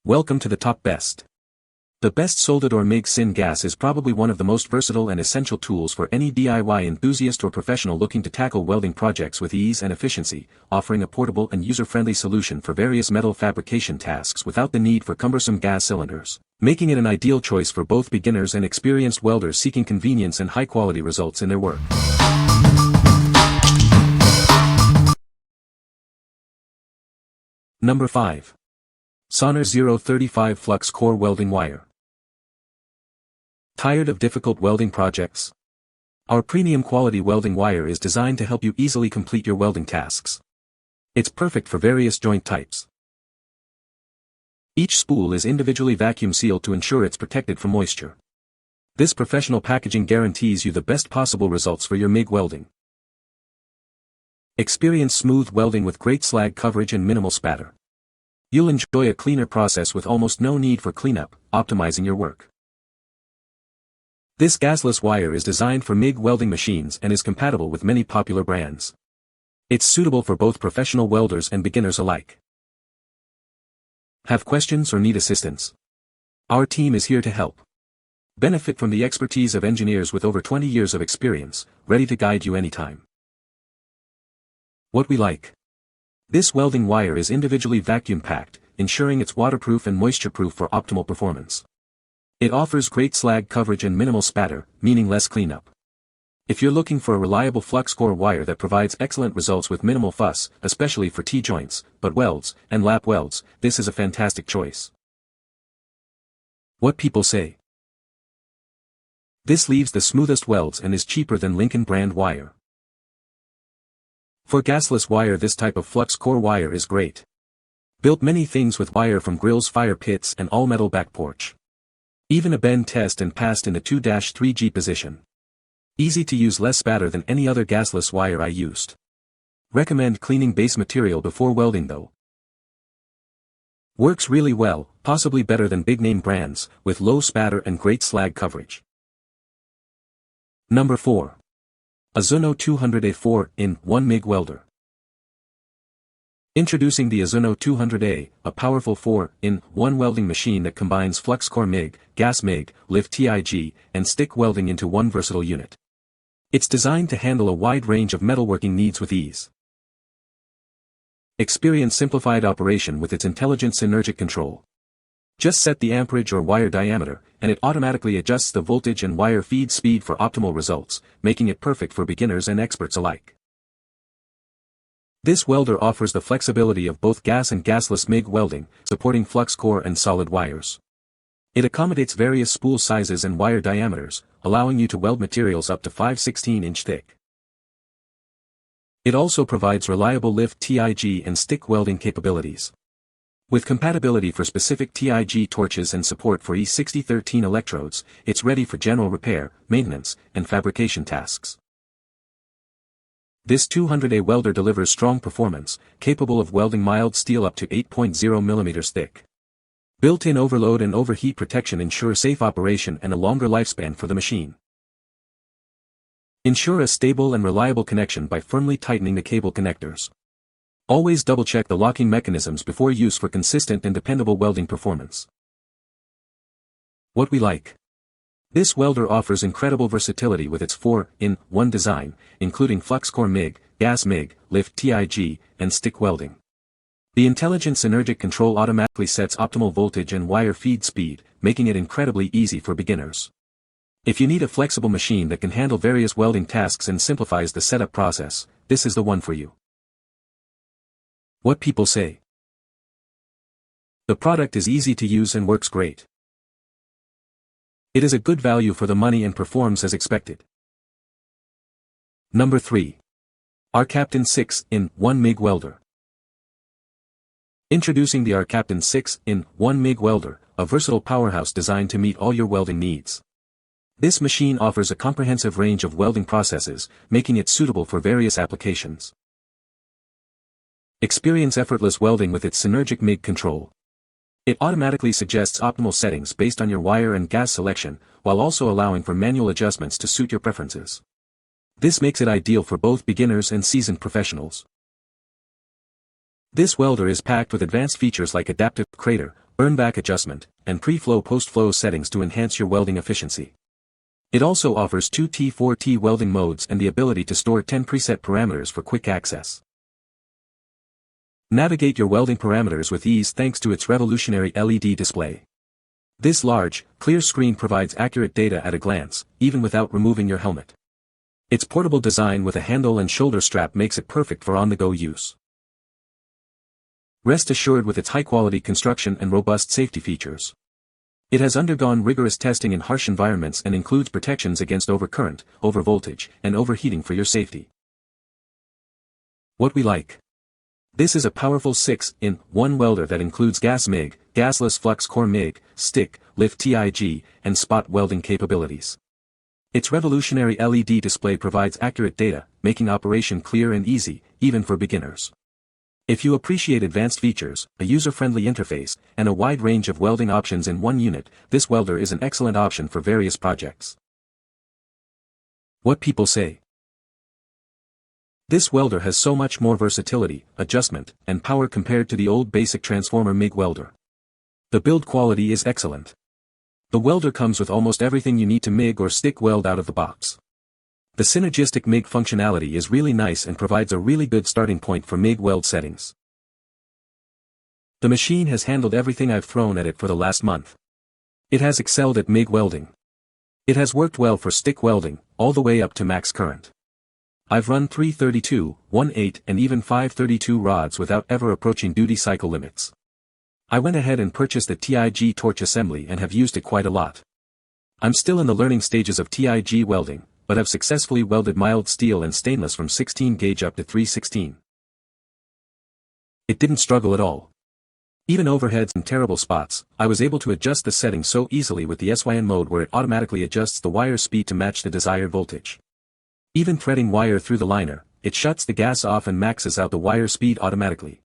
Welcome to the top best. The best Soldador Mig Sin Gas is probably one of the most versatile and essential tools for any DIY enthusiast or professional looking to tackle welding projects with ease and efficiency, offering a portable and user-friendly solution for various metal fabrication tasks without the need for cumbersome gas cylinders, making it an ideal choice for both beginners and experienced welders seeking convenience and high-quality results in their work. Number 5. Sonor 035 Flux Core Welding Wire. Tired of difficult welding projects? Our premium quality welding wire is designed to help you easily complete your welding tasks. It's perfect for various joint types. Each spool is individually vacuum sealed to ensure it's protected from moisture. This professional packaging guarantees you the best possible results for your MIG welding. Experience smooth welding with great slag coverage and minimal spatter. You'll enjoy a cleaner process with almost no need for cleanup, optimizing your work. This gasless wire is designed for MIG welding machines and is compatible with many popular brands. It's suitable for both professional welders and beginners alike. Have questions or need assistance? Our team is here to help. Benefit from the expertise of engineers with over 20 years of experience, ready to guide you anytime. What we like. This welding wire is individually vacuum packed, ensuring it's waterproof and moisture-proof for optimal performance. It offers great slag coverage and minimal spatter, meaning less cleanup. If you're looking for a reliable flux core wire that provides excellent results with minimal fuss, especially for T-joints, butt welds, and lap welds, this is a fantastic choice. What people say. This leaves the smoothest welds and is cheaper than Lincoln brand wire. For gasless wire, this type of flux core wire is great. Built many things with wire from grills, fire pits and all-metal back porch. Even a bend test and passed in the 2-3G position. Easy to use, less spatter than any other gasless wire I used. Recommend cleaning base material before welding though. Works really well, possibly better than big name brands, with low spatter and great slag coverage. Number 4. AZZUNO 200A 4-in-1 MIG Welder. Introducing the AZZUNO 200A, a powerful 4-in-1 welding machine that combines flux core MIG, gas MIG, lift TIG, and stick welding into one versatile unit. It's designed to handle a wide range of metalworking needs with ease. Experience simplified operation with its intelligent synergic control. Just set the amperage or wire diameter, and it automatically adjusts the voltage and wire feed speed for optimal results, making it perfect for beginners and experts alike. This welder offers the flexibility of both gas and gasless MIG welding, supporting flux core and solid wires. It accommodates various spool sizes and wire diameters, allowing you to weld materials up to 5/16-inch thick. It also provides reliable lift TIG and stick welding capabilities. With compatibility for specific TIG torches and support for E6013 electrodes, it's ready for general repair, maintenance, and fabrication tasks. This 200A welder delivers strong performance, capable of welding mild steel up to 8.0 mm thick. Built-in overload and overheat protection ensure safe operation and a longer lifespan for the machine. Ensure a stable and reliable connection by firmly tightening the cable connectors. Always double-check the locking mechanisms before use for consistent and dependable welding performance. What we like. This welder offers incredible versatility with its 4-in-1 design, including flux core MIG, gas MIG, lift TIG, and stick welding. The intelligent synergic control automatically sets optimal voltage and wire feed speed, making it incredibly easy for beginners. If you need a flexible machine that can handle various welding tasks and simplifies the setup process, this is the one for you. What people say. The product is easy to use and works great. It is a good value for the money and performs as expected. Number 3. ARCCAPTAIN 6-in-1 MIG Welder. Introducing the ARCCAPTAIN 6-in-1 MIG Welder, a versatile powerhouse designed to meet all your welding needs. This machine offers a comprehensive range of welding processes, making it suitable for various applications. Experience effortless welding with its synergic MIG control. It automatically suggests optimal settings based on your wire and gas selection, while also allowing for manual adjustments to suit your preferences. This makes it ideal for both beginners and seasoned professionals. This welder is packed with advanced features like adaptive crater, burn-back adjustment, and pre-flow post-flow settings to enhance your welding efficiency. It also offers 2T4T welding modes and the ability to store 10 preset parameters for quick access. Navigate your welding parameters with ease thanks to its revolutionary LED display. This large, clear screen provides accurate data at a glance, even without removing your helmet. Its portable design with a handle and shoulder strap makes it perfect for on-the-go use. Rest assured with its high-quality construction and robust safety features. It has undergone rigorous testing in harsh environments and includes protections against overcurrent, overvoltage, and overheating for your safety. What we like. This is a powerful 6-in-1 welder that includes gas MIG, gasless flux core MIG, stick, lift TIG, and spot welding capabilities. Its revolutionary LED display provides accurate data, making operation clear and easy, even for beginners. If you appreciate advanced features, a user-friendly interface, and a wide range of welding options in one unit, this welder is an excellent option for various projects. What people say. This welder has so much more versatility, adjustment, and power compared to the old basic transformer MIG welder. The build quality is excellent. The welder comes with almost everything you need to MIG or stick weld out of the box. The synergistic MIG functionality is really nice and provides a really good starting point for MIG weld settings. The machine has handled everything I've thrown at it for the last month. It has excelled at MIG welding. It has worked well for stick welding, all the way up to max current. I've run 332, 1/8 and even 532 rods without ever approaching duty cycle limits. I went ahead and purchased the TIG torch assembly and have used it quite a lot. I'm still in the learning stages of TIG welding, but have successfully welded mild steel and stainless from 16 gauge up to 316. It didn't struggle at all. Even overheads and terrible spots, I was able to adjust the settings so easily with the SYN mode where it automatically adjusts the wire speed to match the desired voltage. Even threading wire through the liner, it shuts the gas off and maxes out the wire speed automatically.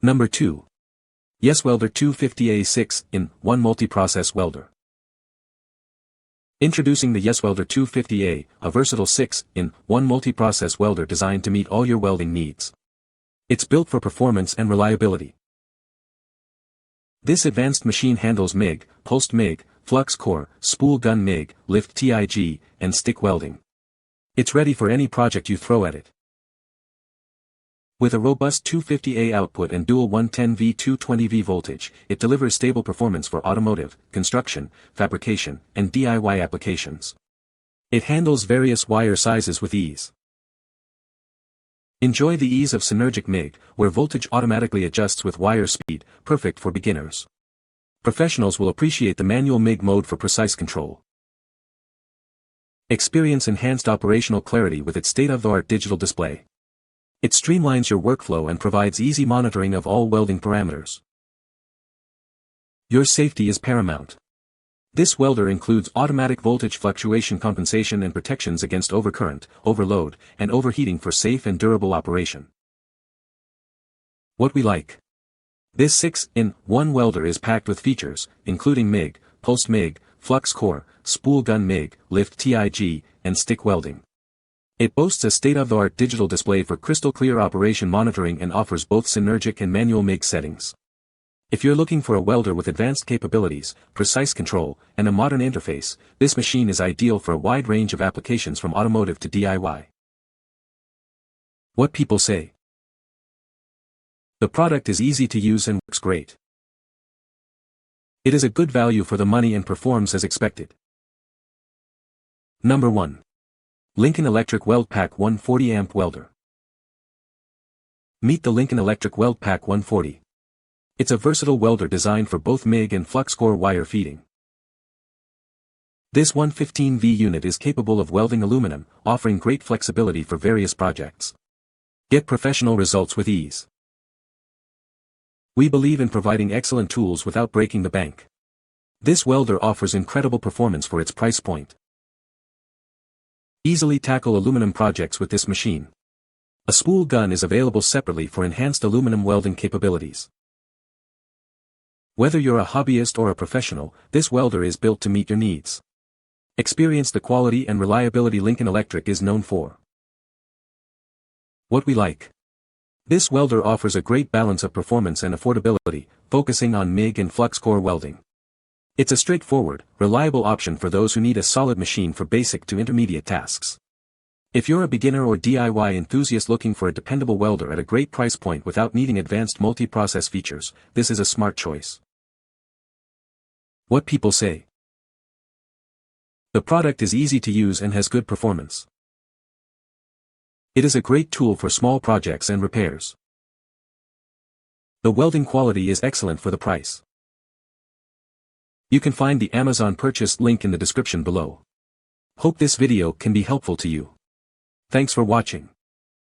Number 2. YESWELDER 250A 6-in-1 Multiprocess Welder. Introducing the YESWELDER 250A, a versatile 6-in-1 multiprocess welder designed to meet all your welding needs. It's built for performance and reliability. This advanced machine handles MIG, pulsed MIG, flux core, spool gun MIG, lift TIG, and stick welding. It's ready for any project you throw at it. With a robust 250A output and dual 110V 220V voltage, it delivers stable performance for automotive, construction, fabrication, and DIY applications. It handles various wire sizes with ease. Enjoy the ease of synergic MIG, where voltage automatically adjusts with wire speed, perfect for beginners. Professionals will appreciate the manual MIG mode for precise control. Experience enhanced operational clarity with its state-of-the-art digital display. It streamlines your workflow and provides easy monitoring of all welding parameters. Your safety is paramount. This welder includes automatic voltage fluctuation compensation and protections against overcurrent, overload, and overheating for safe and durable operation. What we like. This 6-in-1 welder is packed with features, including MIG, pulsed MIG, flux core, spool gun MIG, lift TIG, and stick welding. It boasts a state-of-the-art digital display for crystal-clear operation monitoring and offers both synergic and manual MIG settings. If you're looking for a welder with advanced capabilities, precise control, and a modern interface, this machine is ideal for a wide range of applications from automotive to DIY. What people say. The product is easy to use and works great. It is a good value for the money and performs as expected. Number 1. Lincoln Electric Weld-Pak 140 amp welder. Meet the Lincoln Electric Weld-Pak 140. It's a versatile welder designed for both MIG and flux core wire feeding. This 115V unit is capable of welding aluminum, offering great flexibility for various projects. Get professional results with ease. We believe in providing excellent tools without breaking the bank. This welder offers incredible performance for its price point. Easily tackle aluminum projects with this machine. A spool gun is available separately for enhanced aluminum welding capabilities. Whether you're a hobbyist or a professional, this welder is built to meet your needs. Experience the quality and reliability Lincoln Electric is known for. What we like. This welder offers a great balance of performance and affordability, focusing on MIG and flux core welding. It's a straightforward, reliable option for those who need a solid machine for basic to intermediate tasks. If you're a beginner or DIY enthusiast looking for a dependable welder at a great price point without needing advanced multi-process features, this is a smart choice. What people say. The product is easy to use and has good performance. It is a great tool for small projects and repairs. The welding quality is excellent for the price. You can find the Amazon purchase link in the description below. Hope this video can be helpful to you. Thanks for watching.